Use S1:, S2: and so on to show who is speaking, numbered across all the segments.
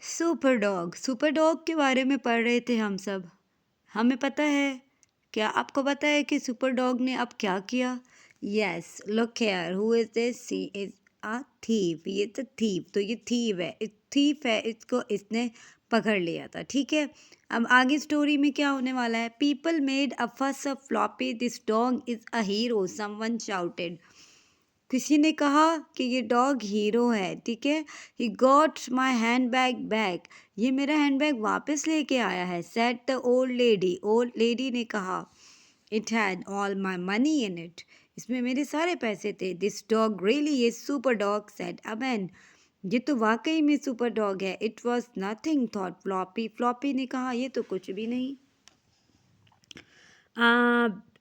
S1: Super dog के बारे में पढ़ रहे थे हम सब। हमें पता है। क्या आपको पता है कि सुपर डॉग ने अब क्या किया? Yes, look here, who is this? She is a thief. ये तो थीफ, तो ये थीफ है, इसको इसने पकड़ लिया था। ठीक है। अब आगे स्टोरी में क्या होने वाला है? पीपल मेड अ फस of floppy, this dog is a hero, someone shouted. किसी ने कहा कि ये डॉग हीरो है। ठीक है। He got my hand bag back, ये मेरा हैंड बैग वापस लेके आया है। सेड द ओल्ड लेडी ने कहा, it had all my money in it, इसमें मेरे सारे पैसे थे। This dog really is super dog, said a man, ये तो वाकई में सुपर डॉग है। It was nothing, thought Floppy, Floppy ने कहा ये तो कुछ भी नहीं।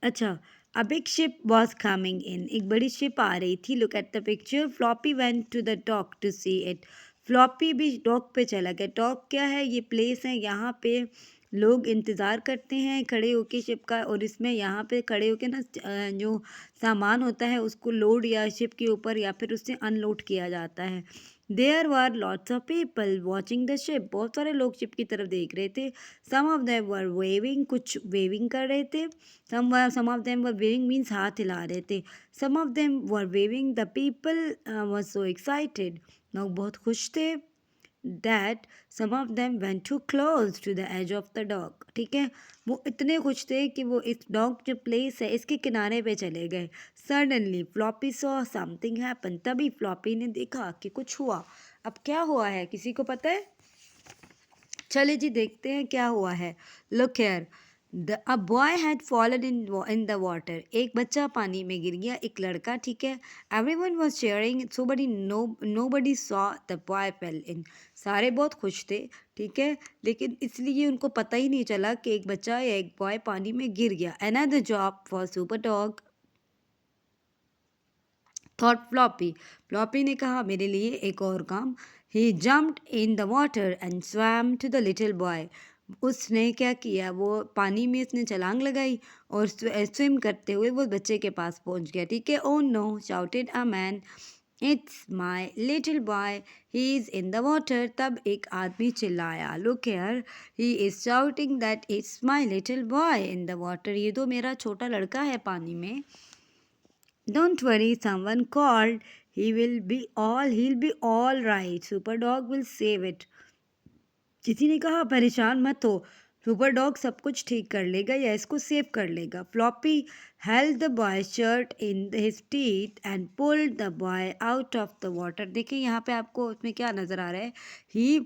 S1: अच्छा। A big ship was coming in, एक बड़ी शिप आ रही थी। Look at the picture, Floppy went to the dock to see it, floppy भी डॉक पे चला गया। डॉक क्या है? ये प्लेस है, यहाँ पे लोग इंतज़ार करते हैं खड़े होके शिप का, और इसमें यहाँ पे खड़े होके ना जो सामान होता है उसको लोड या शिप के ऊपर या फिर उससे अनलोड किया जाता है। There were lots of people watching the ship, बहुत सारे लोग शिप की तरफ देख रहे थे। Some of them were waving, कुछ वेविंग कर रहे थे। some of them were waving means हाथ हिला रहे थे। some of them were waving, the people were so excited, लोग बहुत खुश थे। that some of them went too close to the edge of the dock, ठीक है। वो इतने खुश थे कि वो इस डॉग जो प्लेस है इसके किनारे पे चले गए। Suddenly floppy saw something happen, तभी फ्लॉपी ने देखा कि कुछ हुआ। अब क्या हुआ है, किसी को पता है? चले जी देखते हैं क्या हुआ है। Look here, a boy had fallen in the water, एक बच्चा पानी में गिर गया, एक लड़का। ठीक है। Everyone was cheering, nobody saw the boy fell in, सारे बहुत खुश थे। ठीक है। लेकिन इसलिए उनको पता ही नहीं चला कि एक बच्चा या एक बॉय पानी में गिर गया। Another job for Super Dog, thought Floppy, Floppy ने कहा मेरे लिए एक और काम। He jumped in the water and swam to the little boy, उसने क्या किया? वो पानी में उसने छलांग लगाई और स्विम करते हुए वो बच्चे के पास पहुंच गया। ठीक है। Oh no, shouted a man, it's my little boy, he is in the water, तब एक आदमी चिल्लाया। Look here, he is shouting that it's my little boy in the water, ये तो मेरा छोटा लड़का है पानी में। Don't worry, someone called. He'll be all right. Super dog will save it. किसी ने कहा परेशान मत हो, सुपर डॉग सब कुछ ठीक कर लेगा या इसको सेव कर लेगा। Floppy held the boy shirt in his teeth and pulled the boy out of the water. देखिए यहाँ पे आपको उसमें क्या नज़र आ रहा है? He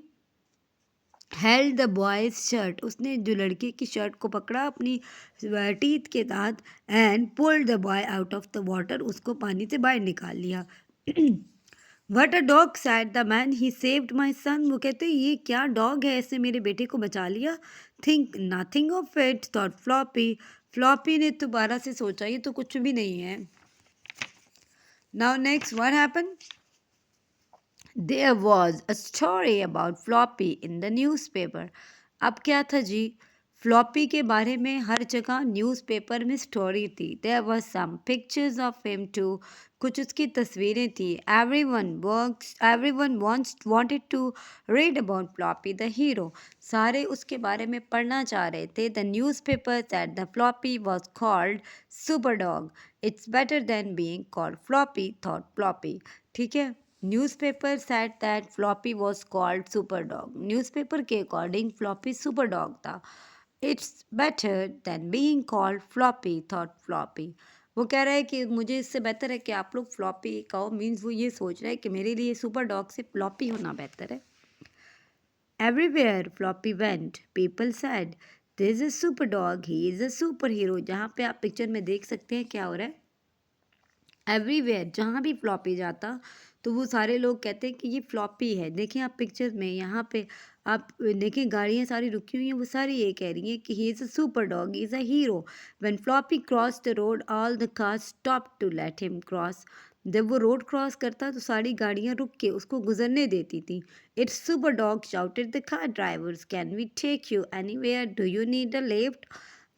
S1: held the boys shirt, उसने जो लड़के की शर्ट को पकड़ा अपनी टीथ के साथ, and pulled the boy out of the water, उसको पानी से बाहर निकाल लिया। What a dog, said the man, he saved my son, वो कहते ये क्या डॉग है, इसने मेरे बेटे को बचा लिया। Think nothing of it, thought Floppy, Floppy ने दोबारा से सोचा ये तो कुछ भी नहीं है। Now next what happen? There was a story about Floppy in the newspaper. अब क्या था जी? फ्लॉपी के बारे में हर जगह न्यूज़पेपर में स्टोरी थी। There were some pictures of him too. कुछ उसकी तस्वीरें थी। Everyone wanted to read about Floppy the hero. सारे उसके बारे में पढ़ना चाह रहे थे। The newspaper said the Floppy was called Super Dog. It's better than being called Floppy, thought Floppy. ठीक है। Newspaper said that floppy was called super dog, newspaper के अकॉर्डिंग फ्लॉपी सुपर डॉग था। It's better than being called floppy, thought floppy, वो कह रहा है कि मुझे इससे बेहतर है कि आप लोग फ्लॉपी कहो, मीन्स वो ये सोच रहा है कि मेरे लिए सुपर डॉग से फ्लॉपी होना बेहतर है। Everywhere floppy went, people said this is super dog, he is a super hero. जहाँ पे आप पिक्चर में देख सकते हैं क्या हो रहा है? एवरीवेयर, जहाँ भी फ्लॉपी जाता तो वो सारे लोग कहते हैं कि ये फ्लॉपी है। देखिए आप पिक्चर में यहाँ पे आप देखिए गाड़ियाँ सारी रुकी हुई हैं, वो सारी ये कह रही हैं कि he is a super dog, he is a hero. When Floppy cross the road all the cars stop to let him cross, जब वो रोड क्रॉस करता तो सारी गाड़ियाँ रुक के उसको गुजरने देती थी। It's super dog, shouted the car drivers, can we take you anywhere, do you need a lift?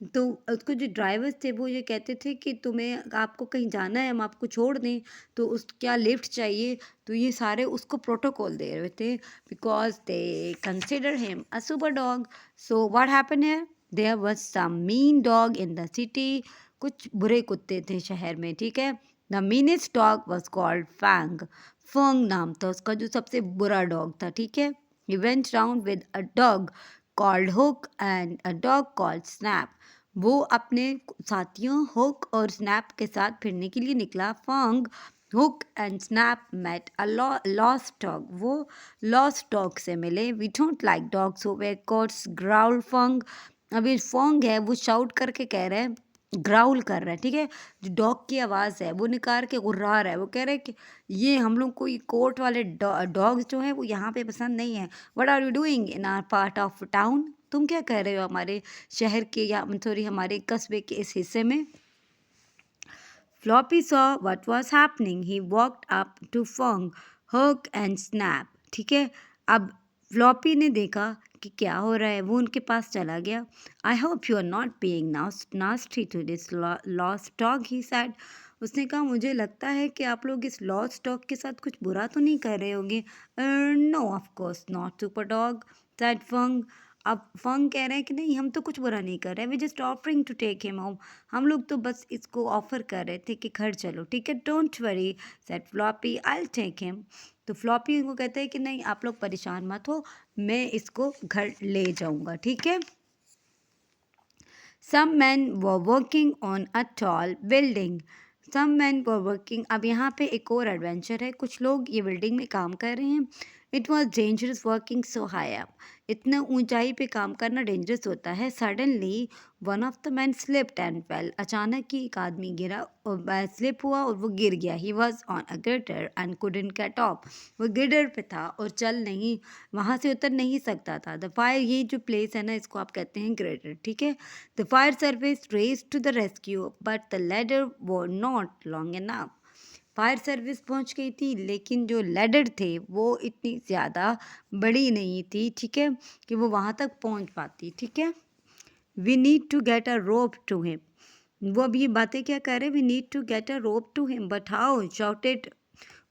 S1: तो उसको जो ड्राइवर्स थे वो ये कहते थे कि तुम्हें आपको कहीं जाना है, हम आपको छोड़ दें, तो उस क्या लिफ्ट चाहिए? तो ये सारे उसको प्रोटोकॉल दे रहे थे because they consider him a super dog. So what happened here? There was some mean dog in the city. कुछ बुरे कुत्ते थे शहर में, ठीक है? The meanest dog was called Fang. Fang नाम था उसका, जो सबसे बुरा डॉग था, ठीक है? He went round with a dog called hook and a dog called snap. वो अपने साथियों हुक और स्नैप के साथ फिरने के लिए निकला। Fang, Hook and Snap met a lost dog. वो लॉस्ट डॉग से मिले। We don't like dogs who wear coats, growl Fang. अभी फंग है वो शाउट करके कह रहा है, ग्राउल कर रहा है, ठीक है? जो डॉग की आवाज़ है वो निकाल के गुर्रा रहा है। वो कह रहा है कि ये हम लोग को ये कोट वाले डॉग्स जो हैं वो यहाँ पे पसंद नहीं है। What are you doing in our part of town? तुम क्या कर रहे हो हमारे शहर के, या सॉरी हमारे कस्बे के इस हिस्से में? Floppy saw what was happening. He walked up to Fang, Hook and snap, ठीक है? अब फ्लॉपी ने देखा कि क्या हो रहा है, वो उनके पास चला गया। I hope you are not being nasty to this lost dog, he said. उसने कहा मुझे लगता है कि आप लोग इस लॉस्ट डॉग के साथ कुछ बुरा तो नहीं कर रहे होंगे। No of course not Super dog, said Fang. अब फंग कह रहे हैं कि नहीं, हम तो कुछ बुरा नहीं कर रहे, we just offering to take him home. हम लोग तो बस इसको ऑफर कर रहे थे कि घर चलो, ठीक है? Don't worry, said Floppy, I will take him. तो फ्लॉपी उनको कहते हैं कि नहीं, आप लोग परेशान मत हो, मैं इसको घर ले जाऊंगा, ठीक है? Some men were working on a tall building. Some men were working. अब यहाँ पे एक और एडवेंचर है। कुछ लोग ये बिल्डिंग में काम कर रहे हैं। It was dangerous working so high up. इतना ऊंचाई पे काम करना डेंजरस होता है। Suddenly one of the man slipped and fail. अचानक ही एक आदमी गिरा और स्लिप हुआ और वो गिर गया। He was on a gutter and couldn't get off. वो गिटर पे था और चल नहीं, वहाँ से उतर नहीं सकता था। द फायर, ये जो प्लेस है ना, इसको आप कहते हैं ग्रेटर, ठीक है? The fire service raced to the rescue, but the ladder was not long enough. Fire service पहुंच गई थी, लेकिन जो लैडर थे वो इतनी ज़्यादा बड़ी नहीं थी, ठीक है, कि वो वहाँ तक पहुंच पाती, ठीक है? We need to get a rope to him. वो अब ये बातें क्या कर रहे हैं? We need to get a rope to him, but how, shouted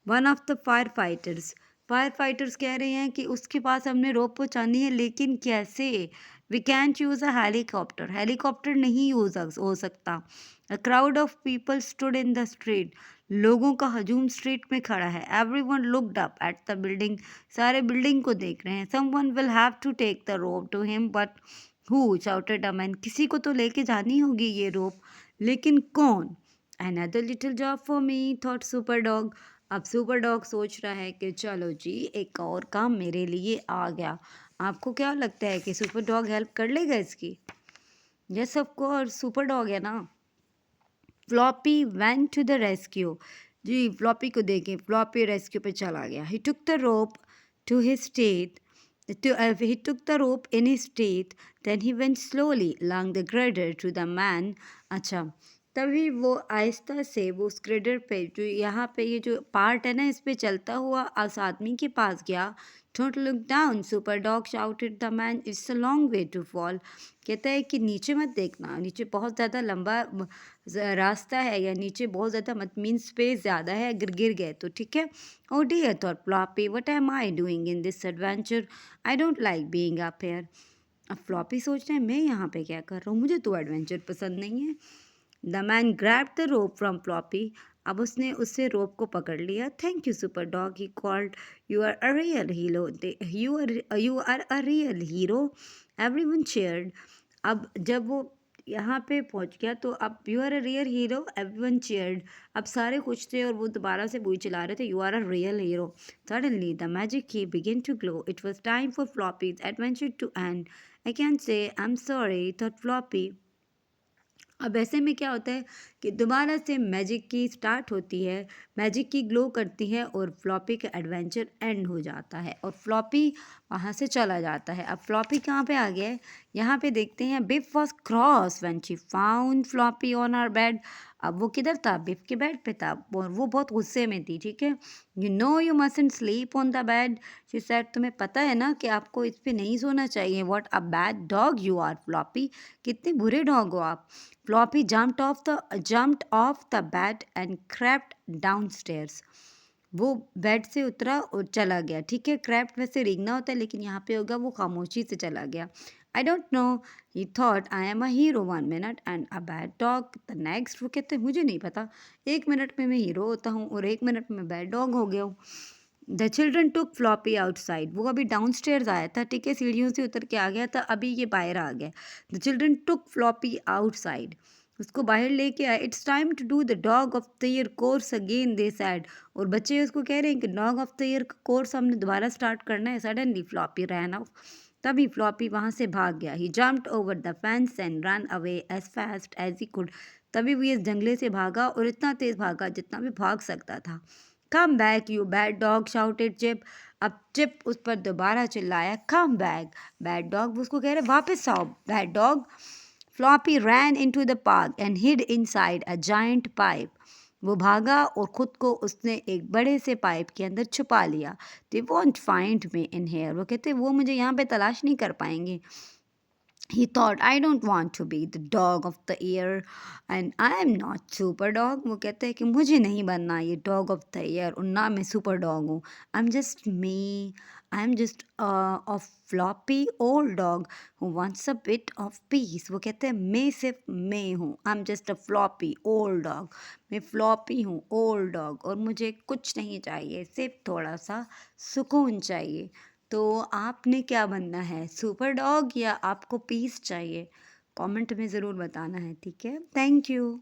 S1: one of the fire fighters. Fire fighters कह रहे हैं कि उसके पास हमने रोप पहुंचानी है, लेकिन कैसे? We can't use a helicopter. Helicopter नहीं हो सकता। A crowd of people stood in the street. लोगों का हजूम स्ट्रीट में खड़ा है। Everyone looked up at the building. सारे बिल्डिंग को देख रहे हैं। Someone will have to take the rope to him, but who, shouted a man. किसी को तो लेके जानी होगी ये रोप, लेकिन कौन? Another little job for me, thought super dog. अब सुपर डॉग सोच रहा है कि चलो जी, एक और काम मेरे लिए आ गया। आपको क्या लगता है कि सुपर डॉग हेल्प कर लेगा इसकी? Yes of course, super dog है ना। Floppy went to the rescue. जी, फ्लॉपी को देखें, फ्लॉपी रेस्क्यू पे चला गया। He took the rope to his teeth he took the rope in his teeth, then he went slowly along the girder to the man. अच्छा, तभी वो आहिस्ता से वो उस ग्रेडर पे, जो यहाँ पे ये जो पार्ट है ना, इस पे चलता हुआ उस आदमी के पास गया। Don't look down, super dog shouted the man, it's a long way to fall. कहता है कि नीचे मत देखना, नीचे बहुत ज़्यादा लंबा रास्ता है, या नीचे बहुत ज़्यादा मत, मीन स्पेस ज़्यादा है, अगर गिर गए तो, ठीक है? Oh dear, thought Floppy, what am I doing in this adventure? I don't like being up here. अब फ्लॉपी सोच रहे हैं मैं यहाँ पे क्या कर रहा हूँ, मुझे तो एडवेंचर पसंद नहीं है। The man grab the rope from Floppy. अब उसने उससे रोप को पकड़ लिया। Thank you super dog, he called, you are a real hero, you are a real hero. Everyone cheered. अब जब वो यहाँ पे पहुँच गया तो अब you are a real hero, everyone cheered. अब सारे खुश थे और वो दोबारा से बुई चला रहे थे, you are a real hero. Suddenly the magic key begin to glow. It was time for Floppy's adventure to end. I can say I am sorry, thought Floppy. अब ऐसे में क्या होता है कि दोबारा से मैजिक की स्टार्ट होती है, मैजिक की ग्लो करती है और फ्लॉपी का एडवेंचर एंड हो जाता है और फ्लॉपी वहाँ से चला जाता है। अब फ्लॉपी कहाँ पे आ गया है? यहाँ पे देखते हैं, Biff was cross when she found Floppy on her bed. अब वो किधर था? बिफ के बेड पे था और वो बहुत गुस्से में थी, ठीक है। You know you mustn't sleep on the bed, she said, तुम्हें पता है ना कि आपको इस पे नहीं सोना चाहिए। What a bad dog you are Floppy, कितने बुरे डॉग हो आप। Floppy jumped off the bed and crept downstairs. वो बेड से उतरा और चला गया, ठीक है। क्रैप्ट वैसे रेंगना होता है, लेकिन यहाँ पे होगा वो खामोशी से चला गया। I don't know, he thought, I am a hero 1 minute and a bad dog the next. वो कहते हैं मुझे नहीं पता, 1 मिनट में मैं हीरो होता हूँ और 1 मिनट में बैड डॉग हो गया हूँ। The children took Floppy outside, वो अभी डाउनस्टेयर्स आया था, ठीक है, सीढ़ियों से उतर के आ गया था, अभी ये बाहर आ गया। The children took Floppy outside, उसको बाहर लेके आए। It's time to do the dog of the year course again, they said. और बच्चे उसको कह रहे हैं कि डॉग ऑफ द ईयर का कोर्स हमने दोबारा स्टार्ट करना है। सडनली फ्लॉपी रैन ऑफ, तभी फ्लॉपी वहाँ से भाग गया। He jumped over the fence and run away as fast as he could, तभी वो इस जंगले से भागा और इतना तेज भागा जितना भी भाग सकता था। Come back you bad dog, shouted chip. अब चिप उस पर दोबारा चिल्लाया, कम बैक बैड डॉग। उसको कह रहे वापस आओ bad dog. Floppy ran into the park and hid inside a giant pipe, वो भागा और खुद को उसने एक बड़े से पाइप के अंदर छुपा लिया। They won't find me in here, वो कहते वो मुझे यहाँ पे तलाश नहीं कर पाएंगे। He thought, I don't want to be the dog of the year and I am not super dog. वो कहते हैं कि मुझे नहीं बनना ये dog of the year और ना मैं super dog हूँ। I'm just me. I'm just a floppy old dog who wants a bit of peace. वो कहते हैं मैं सिर्फ मैं हूँ। I'm just a floppy old dog. मैं floppy हूँ, old dog, और मुझे कुछ नहीं चाहिए, सिर्फ थोड़ा सा सुकून चाहिए। तो आपने क्या बनना है, सुपर डॉग या आपको पीस चाहिए? कमेंट में ज़रूर बताना है, ठीक है। Thank you.